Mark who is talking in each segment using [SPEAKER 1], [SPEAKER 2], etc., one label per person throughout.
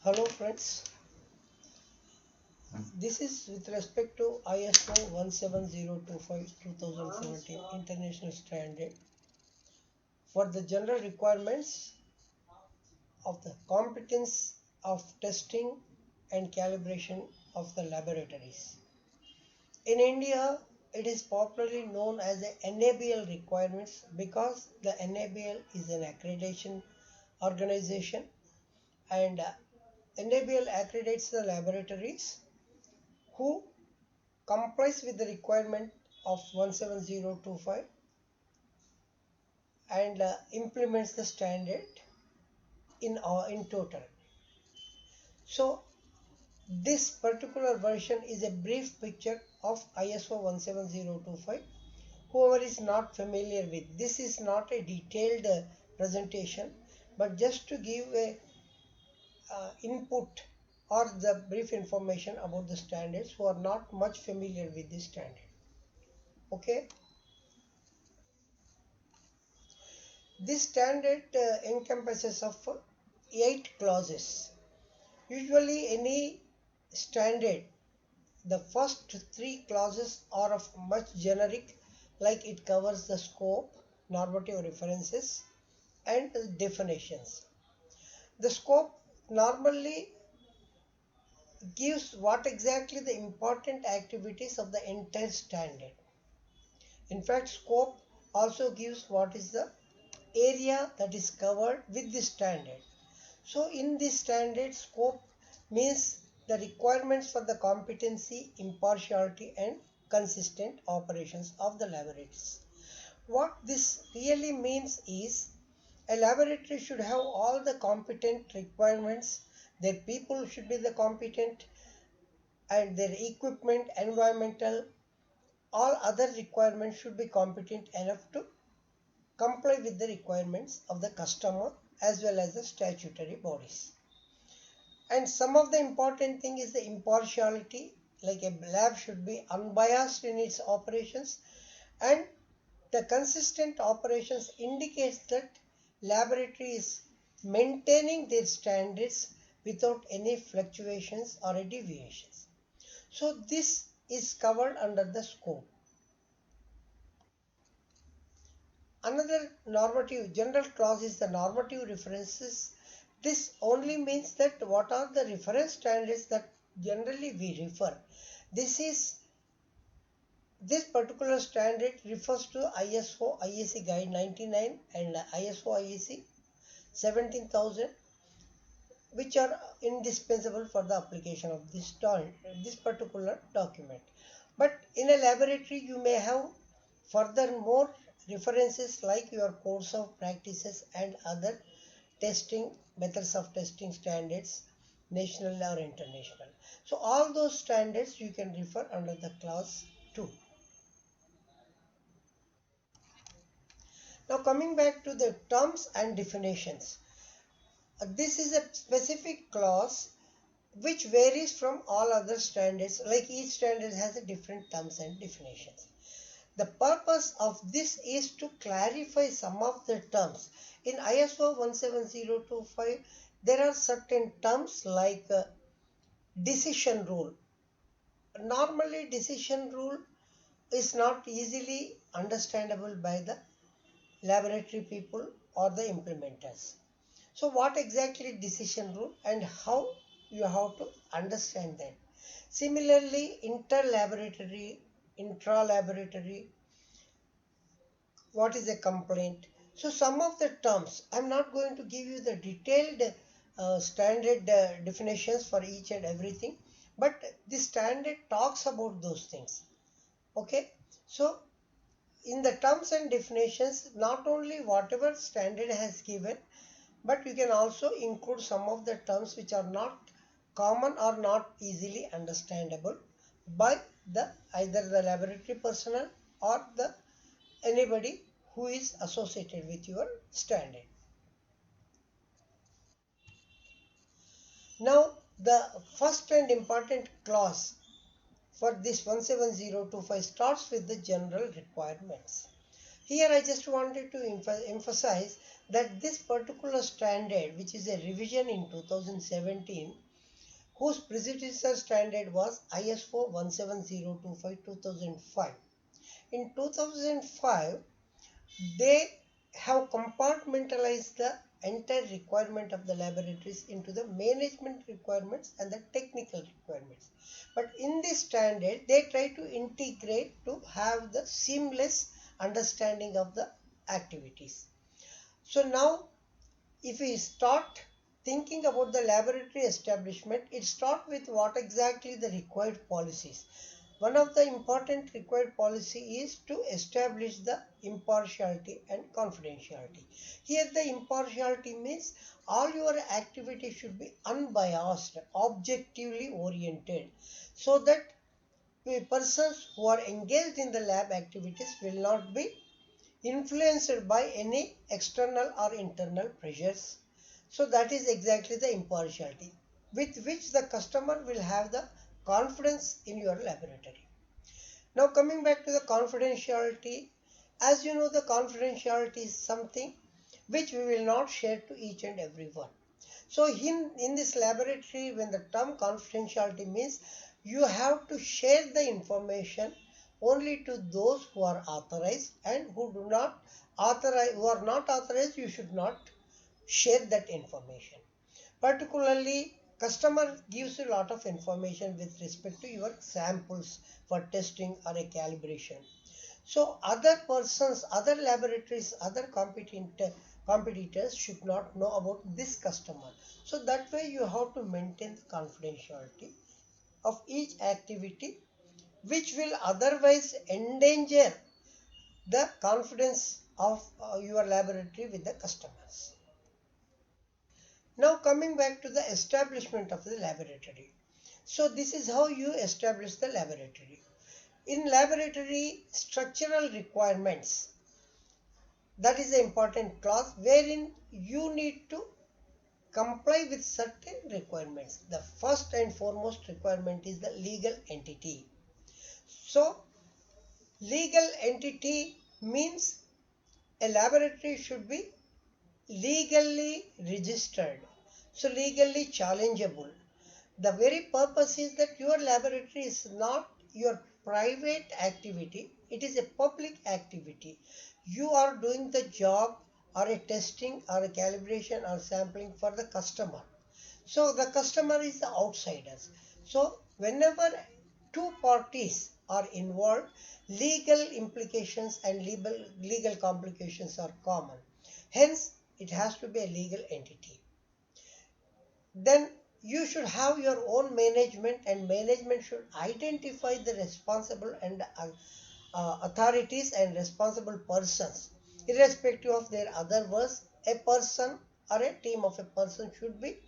[SPEAKER 1] Hello friends, this is with respect to ISO 17025 2017 International Standard for the general requirements of the competence of testing and calibration of the laboratories. In India, it is popularly known as the NABL requirements because the NABL is an accreditation organization and NABL accredits the laboratories who complies with the requirement of 17025 and implements the standard in total. So this particular version is a brief picture of ISO 17025. Whoever is not familiar with this is not a detailed presentation, but just to give a input or the brief information about the standards who are not much familiar with this standard. Okay, this standard encompasses of 8 clauses. Usually any standard, the first 3 clauses are of much generic, like it covers the scope, normative references and definitions. The scope normally gives what exactly the important activities of the entire standard. In fact, scope also gives what is the area that is covered with the standard. So in this standard, scope means the requirements for the competency, impartiality and consistent operations of the laboratories. What this really means is a laboratory should have all the competent requirements, their people should be the competent and their equipment, environmental, all other requirements should be competent enough to comply with the requirements of the customer as well as the statutory bodies. And some of the important thing is the impartiality, like a lab should be unbiased in its operations, and the consistent operations indicates that laboratory is maintaining their standards without any fluctuations or deviations. So this is covered under the scope. Another normative general clause is the normative references. This only means that what are the reference standards that generally we refer. This is this particular standard refers to ISO IEC Guide 99 and ISO IEC 17000, which are indispensable for the application of this particular document. But in a laboratory you may have furthermore references like your course of practices and other testing methods of testing standards, national or international. So all those standards you can refer under the clause 2. Now coming back to the terms and definitions. This is a specific clause which varies from all other standards, like each standard has a different terms and definitions. The purpose of this is to clarify some of the terms. In ISO 17025, there are certain terms like decision rule. Normally, decision rule is not easily understandable by the laboratory people or the implementers. So what exactly decision rule and how you have to understand that. Similarly, inter-laboratory, intra-laboratory, what is a complaint? So some of the terms, I'm not going to give you the detailed standard definitions for each and everything, but the standard talks about those things. Okay, so in the terms and definitions, not only whatever standard has given, but you can also include some of the terms which are not common or not easily understandable by the either the laboratory personnel or the anybody who is associated with your standard. Now the first and important clause for this 17025 starts with the general requirements. Here I just wanted to emphasize that this particular standard, which is a revision in 2017, whose predecessor standard was ISO 17025-2005. In 2005, they have compartmentalized the entire requirement of the laboratories into the management requirements and the technical requirements. But in this standard, they try to integrate to have the seamless understanding of the activities. So now, if we start thinking about the laboratory establishment, it starts with what exactly the required policies. One of the important required policy is to establish the impartiality and confidentiality. Here the impartiality means all your activity should be unbiased, objectively oriented, so that the persons who are engaged in the lab activities will not be influenced by any external or internal pressures. So that is exactly the impartiality with which the customer will have the confidence in your laboratory. Now coming back to the confidentiality, as you know, the confidentiality is something which we will not share to each and everyone. So in this laboratory, when the term confidentiality means, you have to share the information only to those who are authorized, and who do not authorize, who are not authorized, you should not share that information. Particularly, customer gives you a lot of information with respect to your samples for testing or a calibration. So other persons, other laboratories, other competitors should not know about this customer. So that way you have to maintain the confidentiality of each activity, which will otherwise endanger the confidence of your laboratory with the customers. Now coming back to the establishment of the laboratory. So this is how you establish the laboratory. In laboratory structural requirements, that is the important clause wherein you need to comply with certain requirements. The first and foremost requirement is the legal entity. So legal entity means a laboratory should be legally registered, so legally challengeable. The very purpose is that your laboratory is not your private activity, it is a public activity. You are doing the job or a testing or a calibration or sampling for the customer. So the customer is the outsiders. So whenever two parties are involved, legal implications and legal complications are common. Hence, it has to be a legal entity. Then you should have your own management, and management should identify the responsible and authorities and responsible persons. Irrespective of their other words, a person or a team of a person should be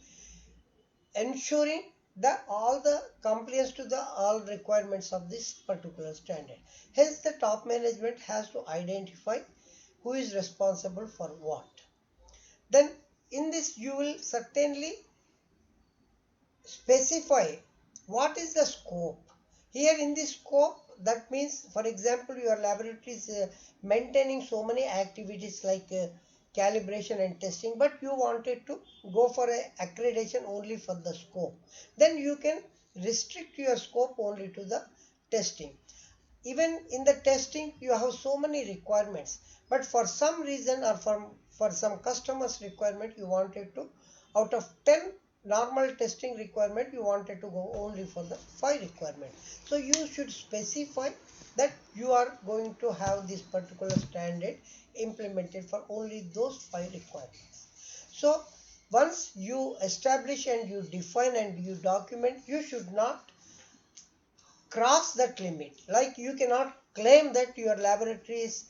[SPEAKER 1] ensuring that all the compliance to the all requirements of this particular standard. Hence the top management has to identify who is responsible for what. Then in this you will certainly specify what is the scope. Here in this scope, that means, for example, your laboratory is maintaining so many activities like calibration and testing, but you wanted to go for a accreditation only for the scope. Then you can restrict your scope only to the testing. Even in the testing, you have so many requirements, but for some reason or for some customers requirement, you wanted to, out of 10 normal testing requirement, you wanted to go only for the 5 requirement. So you should specify that you are going to have this particular standard implemented for only those 5 requirements. So once you establish and you define and you document, you should not cross that limit. Like, you cannot claim that your laboratory is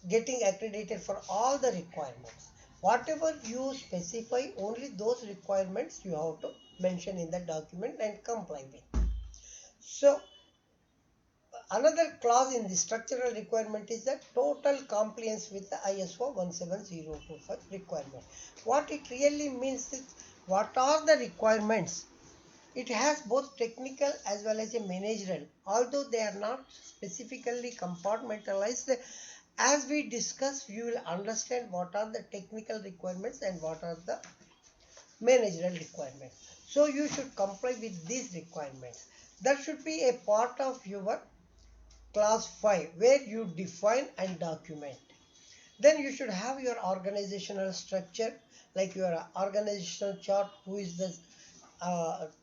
[SPEAKER 1] getting accredited for all the requirements. Whatever you specify, only those requirements you have to mention in the document and comply with. So another clause in the structural requirement is the total compliance with the ISO 17025 requirement. What it really means is, what are the requirements? It has both technical as well as a managerial. Although they are not specifically compartmentalized, As we discuss, you will understand what are the technical requirements and what are the managerial requirements. So you should comply with these requirements. That should be a part of your class 5 where you define and document. Then you should have your organizational structure, like your organizational chart, who is the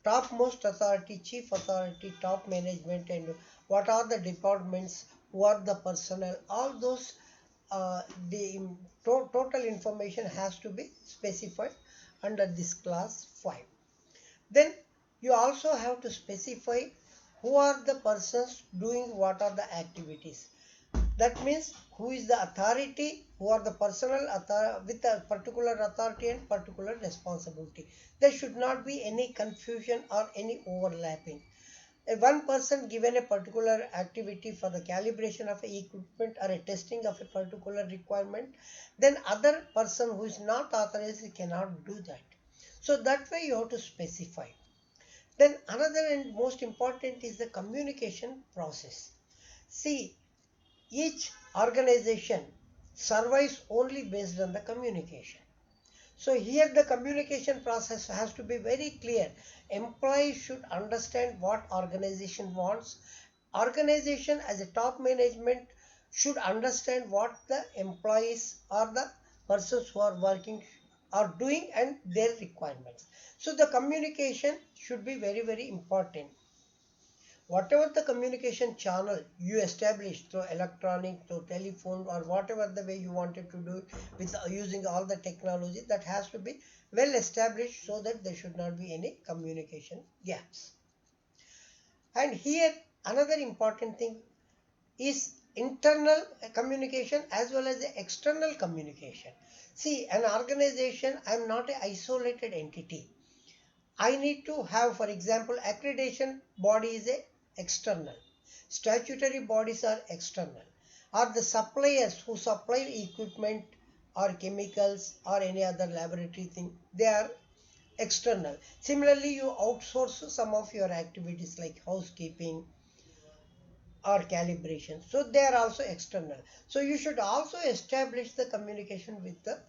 [SPEAKER 1] topmost authority, chief authority, top management, and what are the departments, who are the personnel, all those the total information has to be specified under this class 5. Then you also have to specify who are the persons doing what are the activities. That means who is the authority, who are the personal with a particular authority and particular responsibility. There should not be any confusion or any overlapping. One person given a particular activity for the calibration of a equipment or a testing of a particular requirement, then other person who is not authorized cannot do that. So that way you have to specify. Then another and most important is the communication process. See, each organization survives only based on the communication. So here the communication process has to be very clear. Employees should understand what organization wants. Organization as a top management should understand what the employees or the persons who are working are doing and their requirements. So the communication should be very, very important. Whatever the communication channel you establish through electronic, through telephone, or whatever the way you wanted to do with using all the technology, that has to be well established so that there should not be any communication gaps. And here another important thing is internal communication as well as the external communication. See, an organization, I am not an isolated entity. I need to have, for example, accreditation body is a external. Statutory bodies are external. Or the suppliers who supply equipment or chemicals or any other laboratory thing, they are external. Similarly, you outsource some of your activities like housekeeping or calibration. So they are also external. So you should also establish the communication with the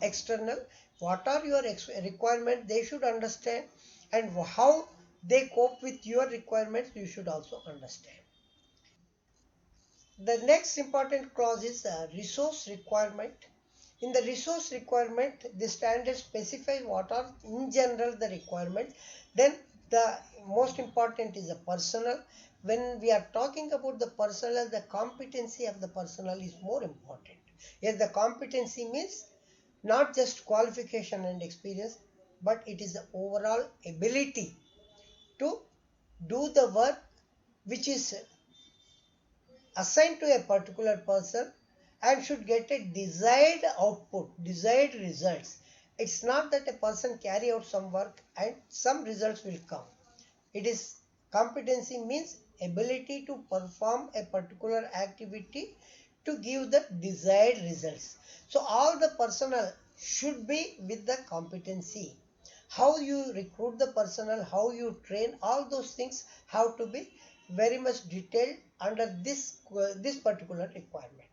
[SPEAKER 1] external. What are your requirements? They should understand, and how they cope with your requirements, you should also understand. The next important clause is resource requirement. In the resource requirement, the standards specify what are in general the requirements. Then the most important is the personnel. When we are talking about the personnel, the competency of the personnel is more important. Yes, the competency means not just qualification and experience, but it is the overall ability to do the work which is assigned to a particular person and should get a desired output, desired results. It's not that a person carry out some work and some results will come. It is competency means ability to perform a particular activity to give the desired results. So all the personnel should be with the competency. How you recruit the personnel, how you train, all those things have to be very much detailed under this particular requirement.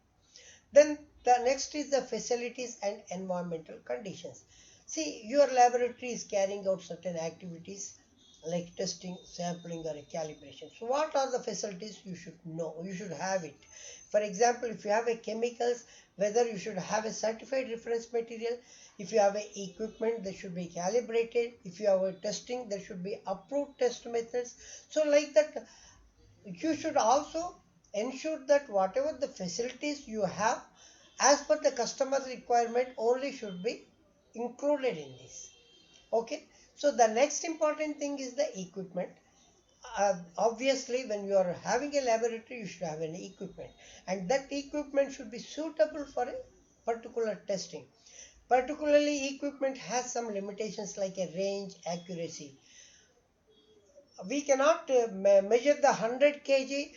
[SPEAKER 1] Then the next is the facilities and environmental conditions. See, your laboratory is carrying out certain activities like testing, sampling, or a calibration. So what are the facilities you should know? You should have it. For example, if you have a chemicals, whether you should have a certified reference material. If you have a equipment, they should be calibrated. If you have a testing, there should be approved test methods. So like that, you should also ensure that whatever the facilities you have as per the customer requirement only should be included in this. Okay, so the next important thing is the equipment. Obviously when you are having a laboratory, you should have an equipment, and that equipment should be suitable for a particular testing. Particularly equipment has some limitations like a range, accuracy. We cannot measure the 100 kg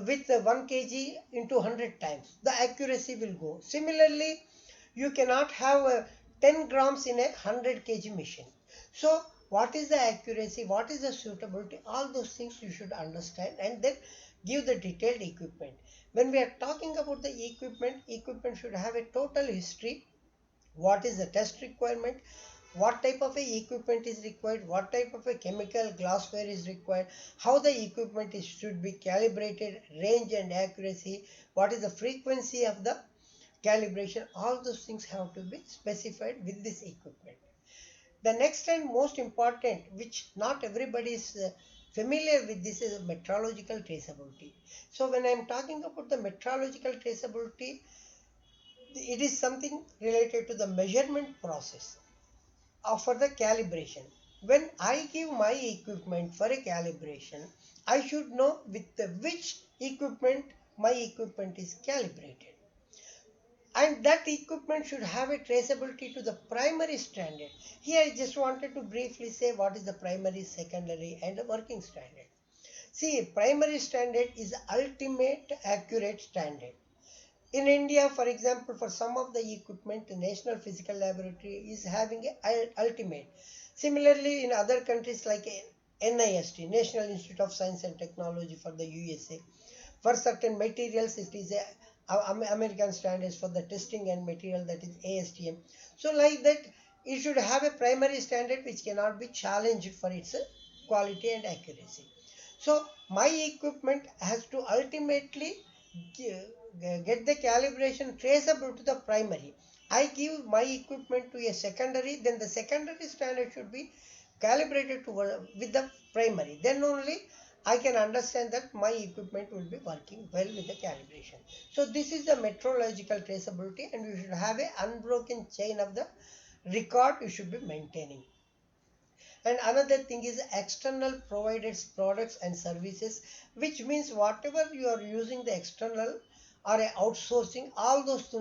[SPEAKER 1] with 1 kg into 100 times. The accuracy will go. Similarly, you cannot have 10 grams in a 100 kg machine. So what is the accuracy, what is the suitability, all those things you should understand and then give the detailed equipment. When we are talking about the equipment should have a total history. What is the test requirement? What type of a equipment is required? What type of a chemical glassware is required? How the equipment should be calibrated, range and accuracy? What is the frequency of the calibration? All those things have to be specified with this equipment. The next and most important, which not everybody is familiar with, this is metrological traceability. So when I am talking about the metrological traceability, it is something related to the measurement process for the calibration. When I give my equipment for a calibration, I should know with which equipment my equipment is calibrated, and that equipment should have a traceability to the primary standard. Here I just wanted to briefly say what is the primary, secondary and the working standard. See, primary standard is the ultimate accurate standard. In India, for example, for some of the equipment, the National Physical Laboratory is having a ultimate. Similarly, in other countries like NIST, National Institute of Science and Technology for the USA, for certain materials, it is a American standards for the testing and material, that is ASTM. So like that, it should have a primary standard which cannot be challenged for its quality and accuracy. So my equipment has to ultimately get the calibration traceable to the primary. I give my equipment to a secondary, then the secondary standard should be calibrated to with the primary. Then only I can understand that my equipment will be working well with the calibration. So this is the metrological traceability, and you should have a unbroken chain of the record you should be maintaining. And another thing is external provided products and services, which means whatever you are using the external or a outsourcing, all those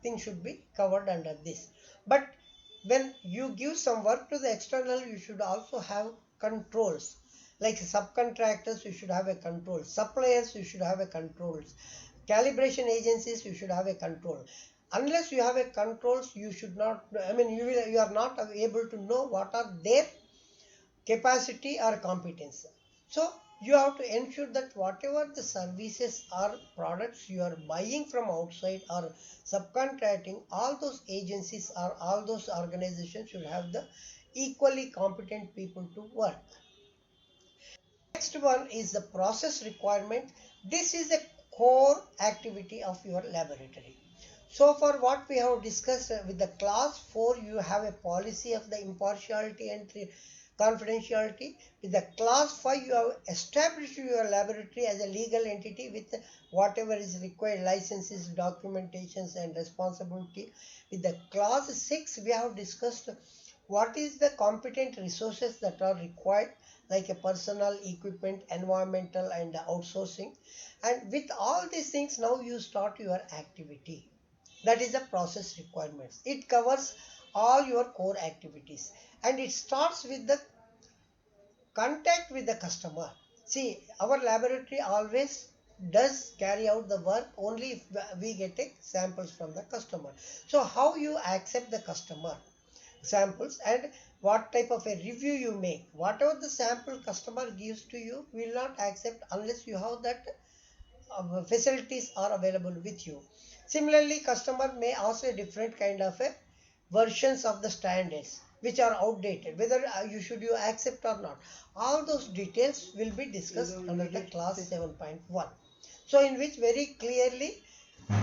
[SPEAKER 1] things should be covered under this. But when you give some work to the external, you should also have controls. Like subcontractors, you should have a control. Suppliers, you should have a controls. Calibration agencies, you should have a control. Unless you have a controls, you should not, I mean, you are not able to know what are their capacity or competence. So you have to ensure that whatever the services or products you are buying from outside or subcontracting, all those agencies or all those organizations should have the equally competent people to work. Next one is the process requirement. This is a core activity of your laboratory. So for what we have discussed with the class 4, you have a policy of the impartiality and confidentiality. With the class 5, you have established your laboratory as a legal entity with whatever is required, licenses, documentations and responsibility. With the class 6, we have discussed what is the competent resources that are required, like a personal, equipment, environmental and outsourcing. And with all these things, now you start your activity. That is the process requirements. It covers all your core activities, and it starts with the contact with the customer. See, our laboratory always does carry out the work only if we get samples from the customer. So how you accept the customer samples, and what type of a review you make, whatever the sample customer gives to you will not accept unless you have that facilities are available with you. Similarly, customer may ask a different kind of a versions of the standards which are outdated, whether you accept or not. All those details will be discussed under the class 7.1. So in which very clearly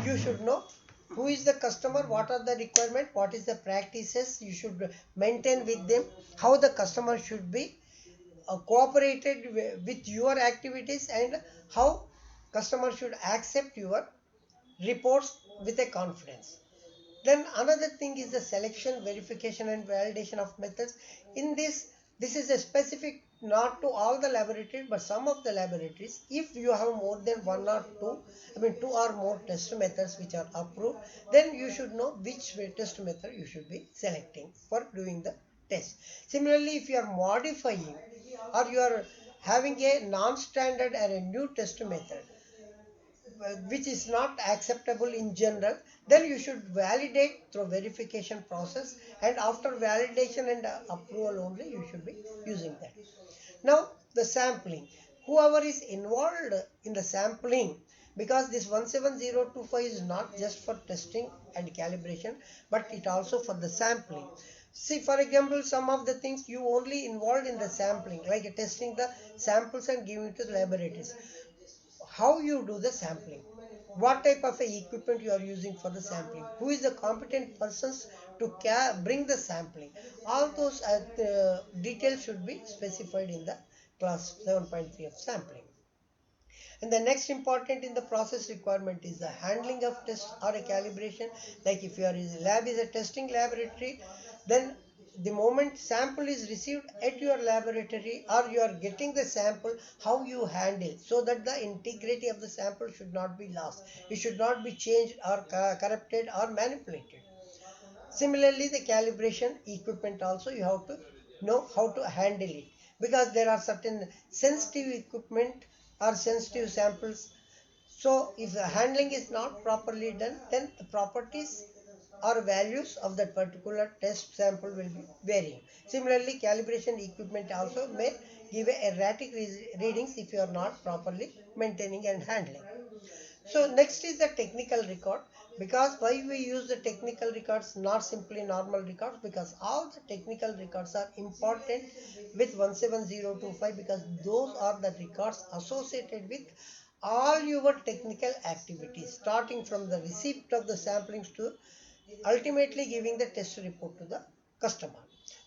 [SPEAKER 1] you should know who is the customer, what are the requirement, what is the practices you should maintain with them, how the customer should be cooperated with your activities, and how customer should accept your reports with a confidence. Then another thing is the selection, verification and validation of methods. In this is a specific not to all the laboratories, but some of the laboratories, if you have more than one or two, I mean two or more test methods which are approved, then you should know which test method you should be selecting for doing the test. Similarly, if you are modifying or you are having a non-standard and a new test method, which is not acceptable in general, then you should validate through verification process, and after validation and approval only you should be using that. Now the sampling, whoever is involved in the sampling because this 17025 is not just for testing and calibration, but it also for the sampling. See, for example, some of the things you only involved in the sampling, like testing the samples and giving to the laboratories. How you do the sampling, what type of equipment you are using for the sampling, who is the competent persons to bring the sampling, all those details should be specified in the class 7.3 of sampling. And the next important in the process requirement is the handling of test or a calibration. Like if your lab is a testing laboratory, then the moment sample is received at your laboratory or you are getting the sample, how you handle, so that the integrity of the sample should not be lost. It should not be changed or corrupted or manipulated. Similarly, the calibration equipment also you have to know how to handle it, because there are certain sensitive equipment or sensitive samples. So if the handling is not properly done, then the properties or values of that particular test sample will be varying. Similarly, calibration equipment also may give a erratic readings if you are not properly maintaining and handling. So next is the technical record. Because why we use the technical records, not simply normal records, because all the technical records are important with 17025, because those are the records associated with all your technical activities, starting from the receipt of the samplings to ultimately giving the test report to the customer.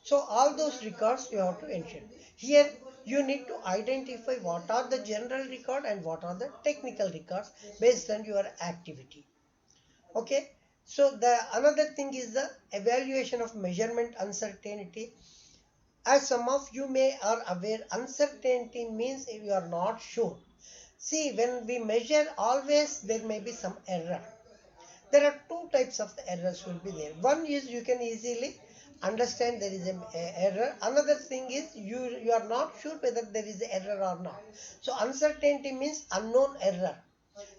[SPEAKER 1] So all those records you have to ensure. Here you need to identify what are the general record and what are the technical records based on your activity. Okay. So the another thing is the evaluation of measurement uncertainty. As some of you may are aware, uncertainty means you are not sure. See, when we measure, always there may be some error. There are two types of errors will be there. One is you can easily understand there is an error. Another thing is you are not sure whether there is an error or not. So uncertainty means unknown error.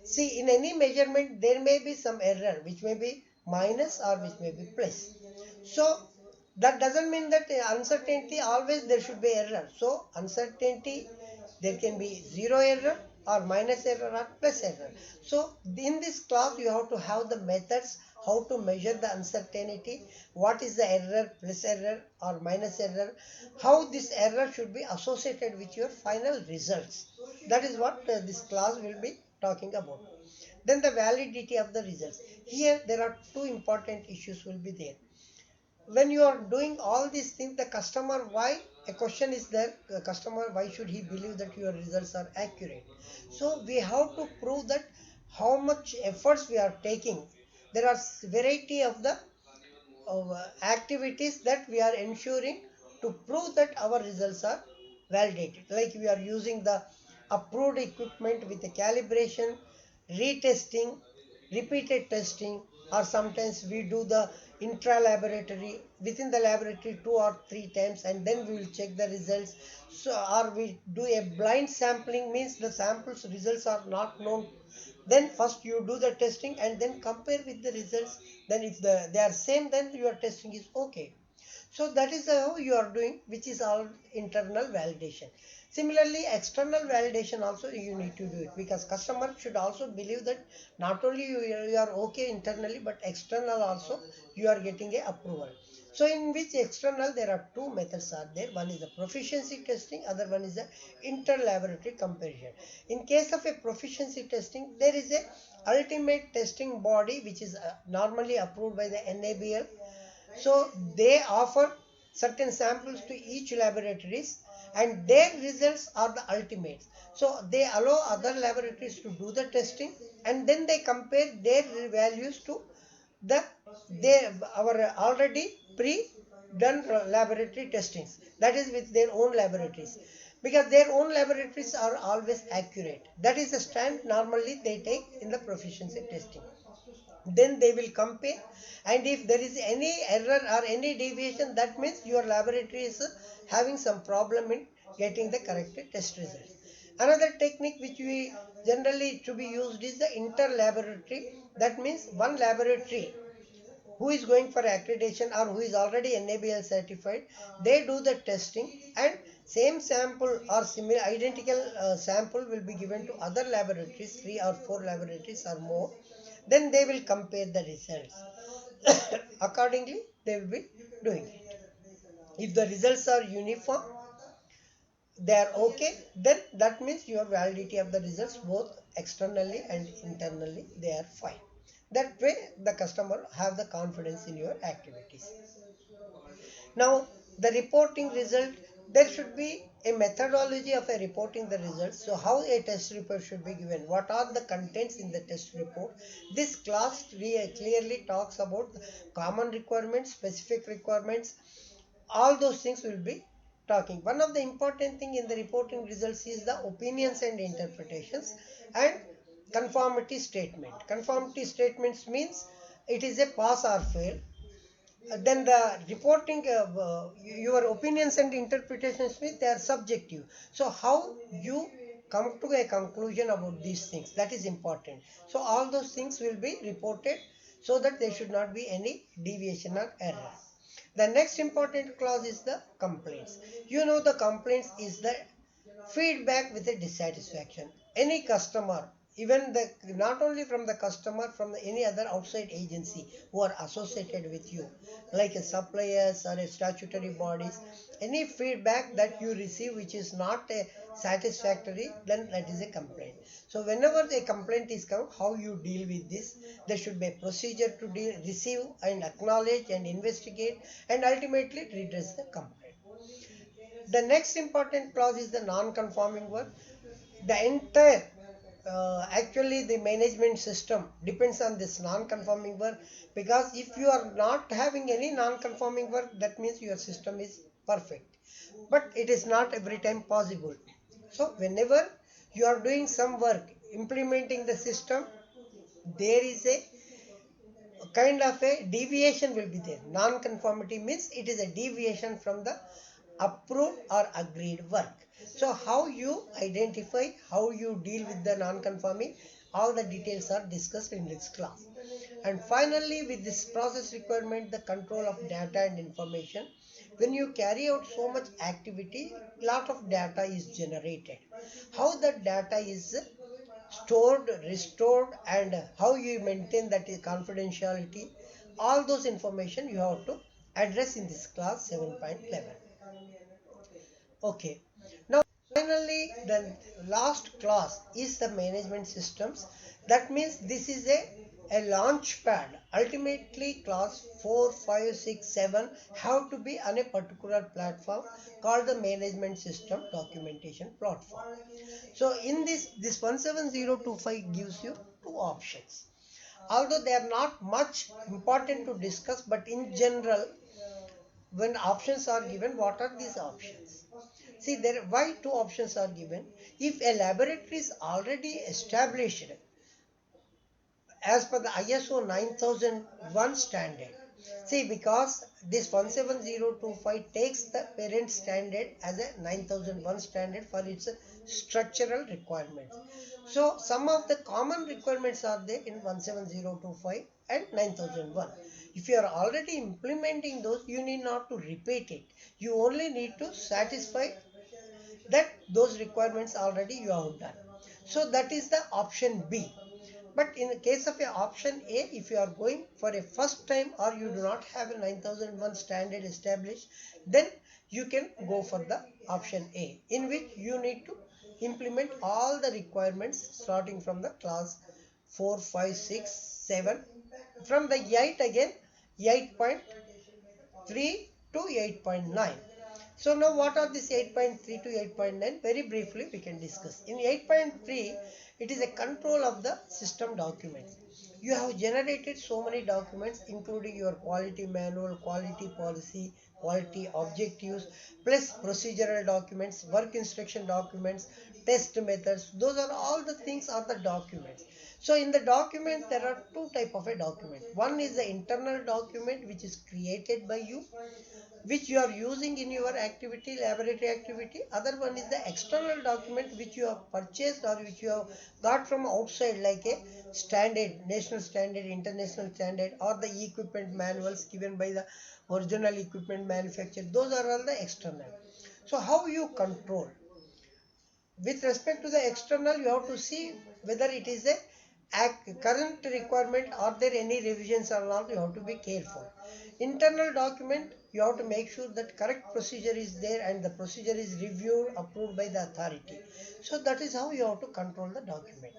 [SPEAKER 1] See, in any measurement there may be some error which may be minus or which may be plus. So that doesn't mean that uncertainty always there should be error. So uncertainty, there can be zero error or minus error or plus error. So in this class you have to have the methods how to measure the uncertainty, what is the error, plus error or minus error, how this error should be associated with your final results. That is what this class will be talking about. Then the validity of the results. Here there are two important issues will be there. When you are doing all these things, the customer, why, a question is there, the customer, why should he believe that your results are accurate? So we have to prove that how much efforts we are taking. There are variety of the activities that we are ensuring to prove that our results are validated, like we are using the approved equipment with the calibration, retesting, repeated testing, or sometimes we do the intra laboratory within the laboratory 2 or 3 times and then we will check the results. So or we do a blind sampling, means the samples results are not known. Then first you do the testing and then compare with the results. Then if they are same, then your testing is okay. So that is how you are doing, which is all internal validation. Similarly, external validation also you need to do it, because customer should also believe that not only you are okay internally, but external also you are getting a approval. So in which external there are two methods are there. One is the proficiency testing, other one is the inter-laboratory comparison. In case of a proficiency testing, there is a ultimate testing body which is normally approved by the NABL. So they offer certain samples to each laboratories and their results are the ultimates. So they allow other laboratories to do the testing and then they compare their values to the their our already pre done laboratory testings, that is with their own laboratories, because their own laboratories are always accurate. That is the stand normally they take in the proficiency testing. Then they will compare, and if there is any error or any deviation, that means your laboratory is having some problem in getting the correct test results. Another technique which we generally to be used is the inter laboratory. That means one laboratory who is going for accreditation or who is already NABL certified, they do the testing and Same sample or similar identical sample will be given to other laboratories, 3 or 4 laboratories or more. Then they will compare the results. Accordingly, they will be doing it. If the results are uniform, they are okay, then that means your validity of the results both externally and internally they are fine. That way the customer have the confidence in your activities. Now, the reporting result, there should be a methodology of a reporting the results. So how a test report should be given, what are the contents in the test report. This class clearly talks about common requirements, specific requirements, all those things will be talking. One of the important thing in the reporting results is the opinions and interpretations and conformity statement. Conformity statements means it is a pass or fail. Then the reporting your opinions and interpretations means they are subjective. So how you come to a conclusion about these things, that is important. So all those things will be reported so that there should not be any deviation or error. The next important clause is the complaints. You know, the complaints is the feedback with a dissatisfaction. Any customer, even the not only from the customer, from any other outside agency who are associated with you, like a suppliers or a statutory bodies, any feedback that you receive which is not a satisfactory, then that is a complaint. So whenever a complaint is come, how you deal with this, there should be a procedure to deal, receive and acknowledge and investigate and ultimately redress the complaint. The next important clause is the non-conforming work. The entire actually the management system depends on this non-conforming work, because if you are not having any non-conforming work, that means your system is perfect. But it is not every time possible. So whenever you are doing some work implementing the system, there is a kind of a deviation will be there. Non-conformity means it is a deviation from the approved or agreed work. So how you identify, how you deal with the non-conforming, all the details are discussed in this class. And finally, with this process requirement, the control of data and information. When you carry out so much activity, lot of data is generated. How that data is stored, restored, and how you maintain that is confidentiality, all those information you have to address in this class 7.11. Okay, now finally the last class is the management systems. That means this is a launch pad. Ultimately class 4, 5, 6, 7 have to be on a particular platform called the management system documentation platform. So in this 17025 gives you two options. Although they are not much important to discuss, but in general, when options are given, what are these options? See, there why two options are given. If a laboratory is already established as per the ISO 9001 standard. See, because this 17025 takes the parent standard as a 9001 standard for its structural requirements. So some of the common requirements are there in 17025 and 9001. If you are already implementing those, you need not to repeat it. You only need to satisfy that those requirements already you have done. So that is the option B. But in the case of a option A, if you are going for a first time or you do not have a 9001 standard established, then you can go for the option A, in which you need to implement all the requirements starting from the class 4, 5, 6, 7, from the 8 again, 8.3 to 8.9. So now what are these 8.3 to 8.9? Very briefly we can discuss. In 8.3, it is a control of the system documents. You have generated so many documents including your quality manual, quality policy, quality objectives, plus procedural documents, work instruction documents, test methods. Those are all the things are the documents. So in the document there are two type of a document. One is the internal document which is created by you, which you are using in your activity, laboratory activity. Other one is the external document which you have purchased or which you have got from outside, like a standard, national standard, international standard, or the equipment manuals given by the original equipment manufacturer. Those are all the external. So how you control? With respect to the external, you have to see whether it is a current requirement, are there any revisions or not, you have to be careful. Internal document, you have to make sure that correct procedure is there and the procedure is reviewed, approved by the authority. So that is how you have to control the document.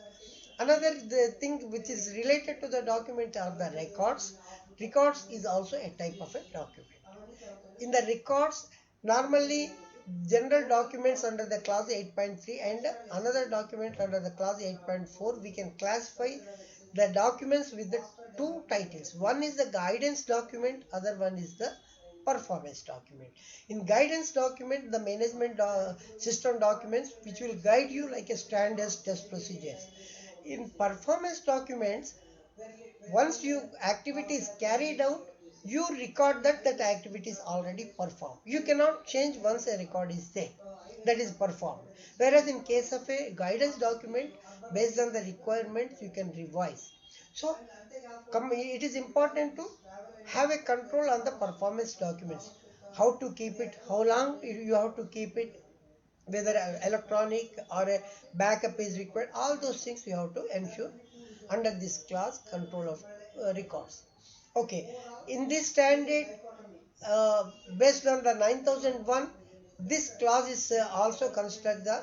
[SPEAKER 1] Another thing which is related to the document are the records. Records is also a type of a document. In the records, normally general documents under the clause 8.3 and another document under the clause 8.4, we can classify the documents with the two titles. One is the guidance document, other one is the performance document. In guidance document, the management system documents which will guide you like a standard test procedures. In performance documents, once you activity is carried out, you record that activity is already performed. You cannot change once a record is there, that is performed. Whereas in case of a guidance document, based on the requirements, you can revise. So it is important to have a control on the performance documents. How to keep it, how long you have to keep it, whether electronic or a backup is required, all those things you have to ensure under this class control of records. Okay, in this standard, based on the 9001, this clause is also construct the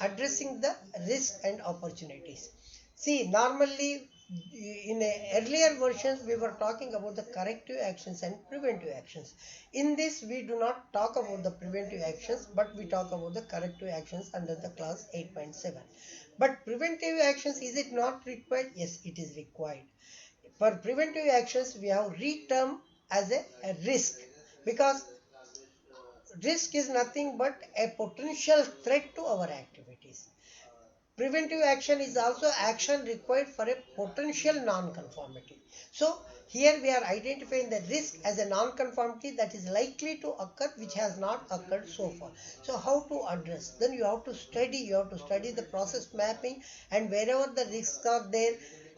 [SPEAKER 1] addressing the risk and opportunities. See, normally in earlier versions we were talking about the corrective actions and preventive actions. In this we do not talk about the preventive actions, but we talk about the corrective actions under the clause 8.7. But preventive actions, is it not required? Yes, it is required. For preventive actions, we have re-term as a risk, because risk is nothing but a potential threat to our activities. Preventive action is also action required for a potential non-conformity. So here we are identifying the risk as a non-conformity that is likely to occur which has not occurred so far. So how to address? Then you have to study the process mapping, and wherever the risks are there,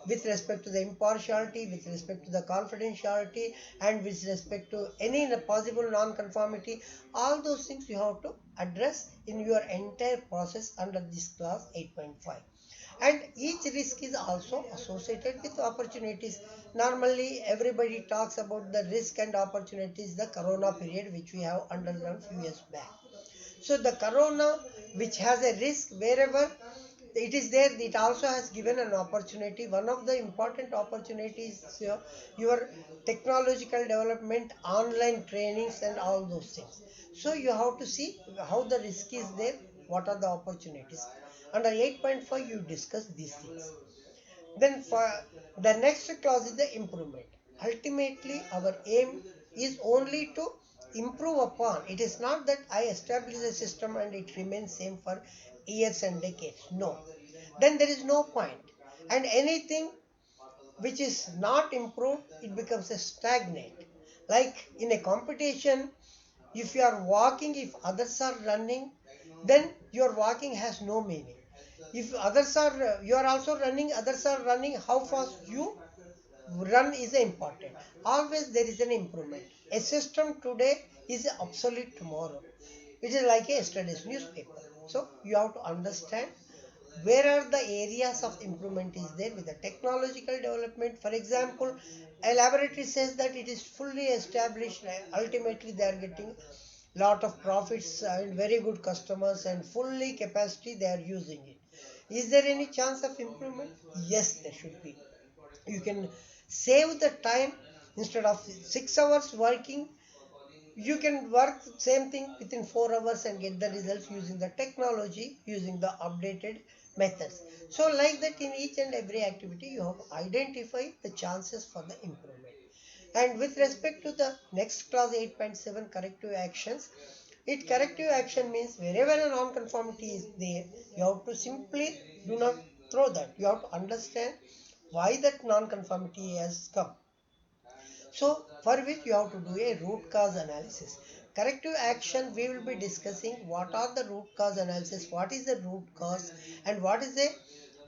[SPEAKER 1] with respect to the impartiality, with respect to the confidentiality, and with respect to any possible non-conformity, all those things you have to address in your entire process under this clause 8.5. And each risk is also associated with opportunities. Normally everybody talks about the risk and opportunities, the corona period which we have undergone few years back. So the corona, which has a risk, wherever it is there, it also has given an opportunity. One of the important opportunities is your technological development, online trainings and all those things. So you have to see how the risk is there, what are the opportunities. Under 8.5 you discuss these things. Then for the next clause is the improvement. Ultimately our aim is only to improve upon. It is not that I establish a system and it remains same for years and decades. No. Then there is no point. And anything which is not improved, it becomes a stagnant. Like in a competition, if you are walking, if others are running, then your walking has no meaning. If others are, you are also running, others are running, how fast you run is important. Always there is an improvement. A system today is obsolete tomorrow. It is like a yesterday's newspaper. So you have to understand where are the areas of improvement is there with the technological development. For example, a laboratory says that it is fully established, ultimately they are getting lot of profits and very good customers and fully capacity they are using it. Is there any chance of improvement? Yes, there should be. You can save the time. Instead of 6 hours working, you can work same thing within 4 hours and get the results using the technology, using the updated methods. So like that, in each and every activity you have to identify the chances for the improvement. And with respect to the next clause 8.7, corrective actions, it corrective action means wherever a non-conformity is there, you have to simply do not throw that. You have to understand why that non-conformity has come. So for which you have to do a root cause analysis. Corrective action, we will be discussing what are the root cause analysis, what is the root cause, and what is the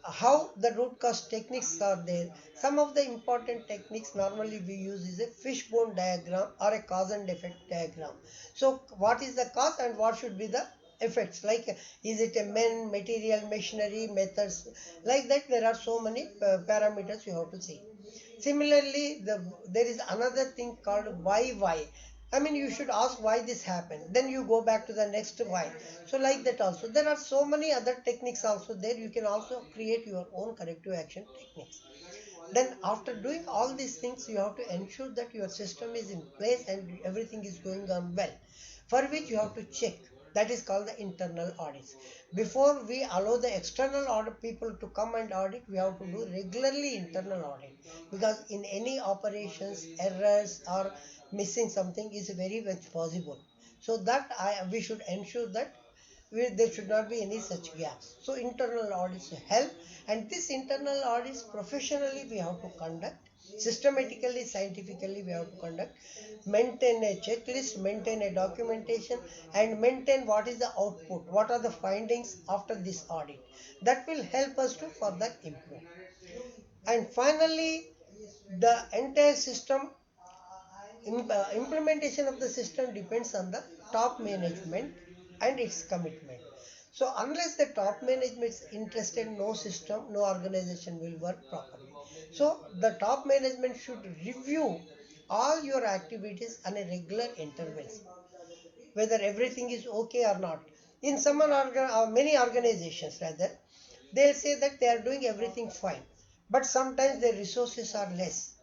[SPEAKER 1] how the root cause techniques are there. Some of the important techniques normally we use is a fishbone diagram or a cause and effect diagram. So what is the cause and what should be the effects, like is it a men, material, machinery, methods, like that there are so many parameters you have to see. Similarly, there is another thing called why. I mean, you should ask why this happened. Then you go back to the next why. So like that also. There are so many other techniques also there. You can also create your own corrective action techniques. Then after doing all these things, you have to ensure that your system is in place and everything is going on well. For which you have to check. That is called the internal audits. Before we allow the external audit people to come and audit, we have to do regularly internal audit, because in any operations errors or missing something is very much possible. So that we should ensure that there should not be any such gaps. So internal audits help, and this internal audits professionally we have to conduct, systematically, scientifically we have to conduct, maintain a checklist, maintain a documentation, and maintain what is the output, what are the findings after this audit. That will help us to further improve. And finally, the entire system implementation of the system depends on the top management and its commitment. So unless the top management is interested, no system, no organization will work properly. So the top management should review all your activities on a regular intervals, whether everything is okay or not. In many organizations rather, they'll say that they are doing everything fine, but sometimes their resources are less,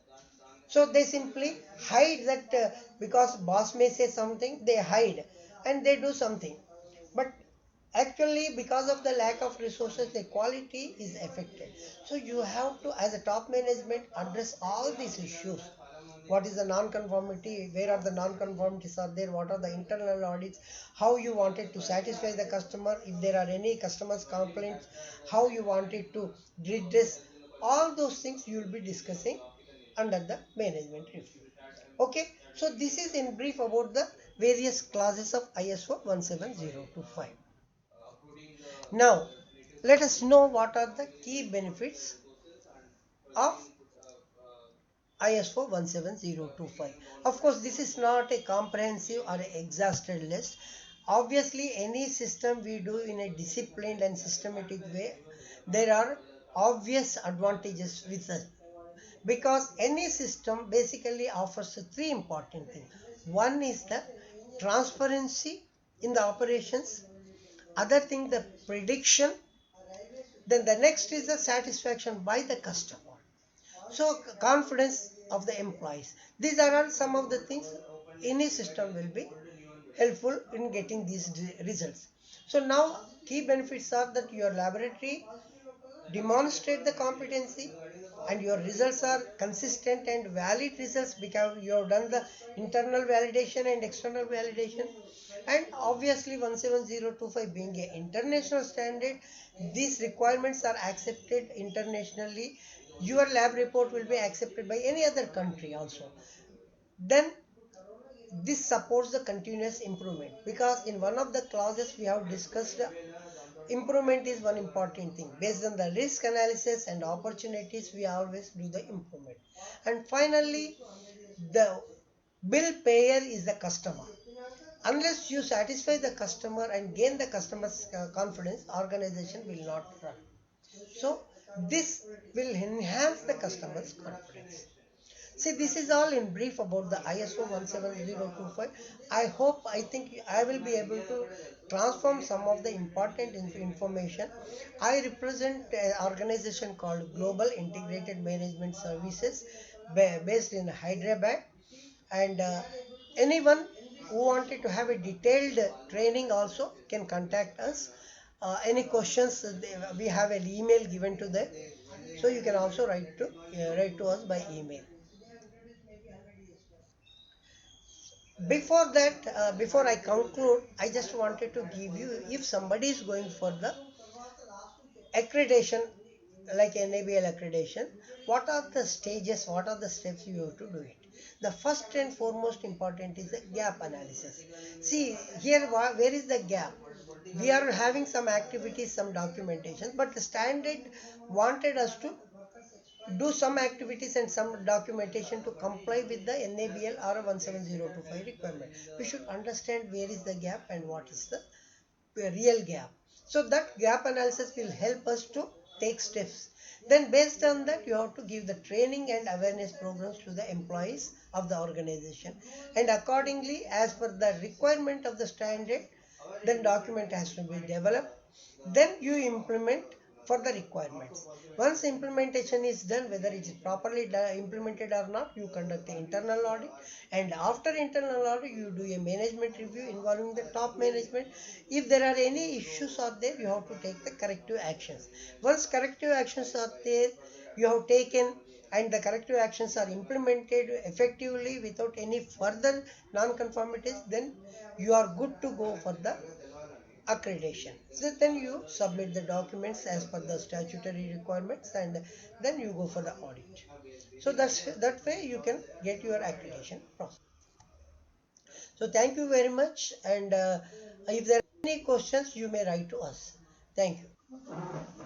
[SPEAKER 1] so they simply hide that, because boss may say something, they hide and they do something. But actually, because of the lack of resources, the quality is affected. So you have to, as a top management, address all these issues. What is the non-conformity? Where are the non-conformities are there? What are the internal audits? How you wanted to satisfy the customer? If there are any customers' complaints, how you wanted to redress? All those things you will be discussing under the management review. Okay, so this is in brief about the various classes of ISO 17025. Now, let us know what are the key benefits of ISO 17025. Of course, this is not a comprehensive or exhausted list. Obviously, any system we do in a disciplined and systematic way, there are obvious advantages with it, because any system basically offers three important things. One is the transparency in the operations, other thing the prediction, then the next is the satisfaction by the customer. So confidence of the employees. These are all some of the things any system will be helpful in getting these results. So now key benefits are that your laboratory demonstrate the competency and your results are consistent and valid results, because you have done the internal validation and external validation. And obviously 17025 being an international standard, these requirements are accepted internationally. Your lab report will be accepted by any other country also. Then this supports the continuous improvement, because in one of the clauses we have discussed improvement is one important thing. Based on the risk analysis and opportunities, we always do the improvement. And finally, the bill payer is the customer. Unless you satisfy the customer and gain the customer's confidence, organization will not run. So this will enhance the customer's confidence. See, this is all in brief about the ISO 17025. I think I will be able to transform some of the important information. I represent an organization called Global Integrated Management Services, based in Hyderabad. And anyone who wanted to have a detailed training also can contact us. Any questions, we have an email given to them, so you can also write to us by email. Before I conclude, I just wanted to give you, if somebody is going for the accreditation, like NABL accreditation, what are the stages, what are the steps you have to do it? The first and foremost important is the gap analysis. See here, where is the gap? we are having some activities, some documentation, but the standard wanted us to do some activities and some documentation to comply with the NABL or 17025 requirement. We should understand where is the gap and what is the real gap. So that gap analysis will help us to take steps. Then based on that, you have to give the training and awareness programs to the employees of the organization. And accordingly, as per the requirement of the standard, then document has to be developed. Then you implement for the requirements. Once implementation is done, whether it is properly implemented or not, you conduct the internal audit, and after internal audit you do a management review involving the top management. If there are any issues are there, you have to take the corrective actions. Once corrective actions are there, you have taken, and the corrective actions are implemented effectively without any further non-conformities, then you are good to go for the accreditation. So then you submit the documents as per the statutory requirements, and then you go for the audit. So that way you can get your accreditation process. So thank you very much, and if there are any questions, you may write to us. Thank you.